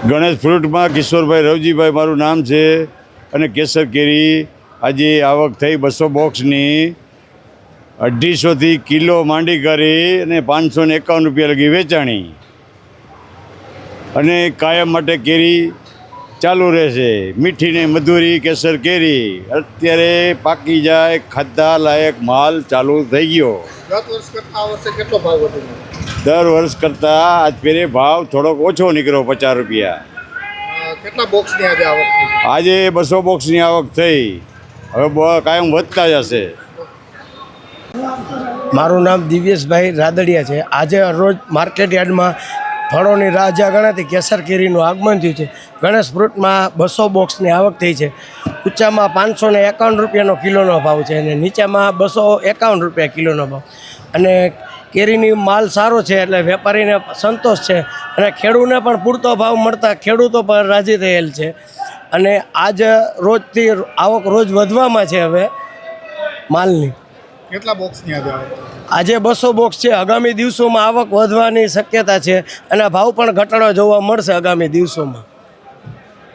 ગણેશ ફ્રૂટમાં કિશોરભાઈ રવજીભાઈ મારું નામ છે અને કેસર કેરી આજે આવક થઈ 200 બોક્સની 250થી કિલો માંડી કરી અને 551 રૂપિયા લગી વેચાણી અને કાયમ માટે કેરી ચાલુ રહેશે। મીઠી ને મધુરી કેસર કેરી અત્યારે પાકી જાય ખાધા લાયક માલ ચાલુ થઈ ગયો। દર વર્ષ કરતાં આજ ફેરે ભાવ થોડોક ઓછો નીકળ્યો 50 રૂપિયા। કેટલા બોક્સની આજે આવક થઈ? આજે 200 બોક્સની આવક થઈ, હવે કાયમ વધતા જશે। મારું નામ દિવ્યેશભાઈ રાદડિયા છે। આજે રોજ માર્કેટ યાર્ડમાં ફળોની રાહ જ્યાં ગણાતી કેસર કેરીનું આગમન થયું છે। ગણેશ ફ્રૂટમાં 200 બોક્સની આવક થઈ છે। ઊંચામાં 551 રૂપિયાનો કિલોનો ભાવ છે અને નીચામાં 251 રૂપિયા કિલોનો ભાવ। અને કેરીની માલ સારો છે એટલે વેપારીને સંતોષ છે અને ખેડૂતને પણ પૂરતો ભાવ મળતા ખેડૂતો પણ રાજી થયેલ છે। અને આજ રોજથી આવક રોજ વધવામાં છે હવે માલની। કેટલા બોક્સની આજે આવક? આજે 200 બોક્સ છે। આગામી દિવસોમાં આવક વધવાની શક્યતા છે અને ભાવ પણ ઘટાડો જોવા મળશે આગામી દિવસોમાં।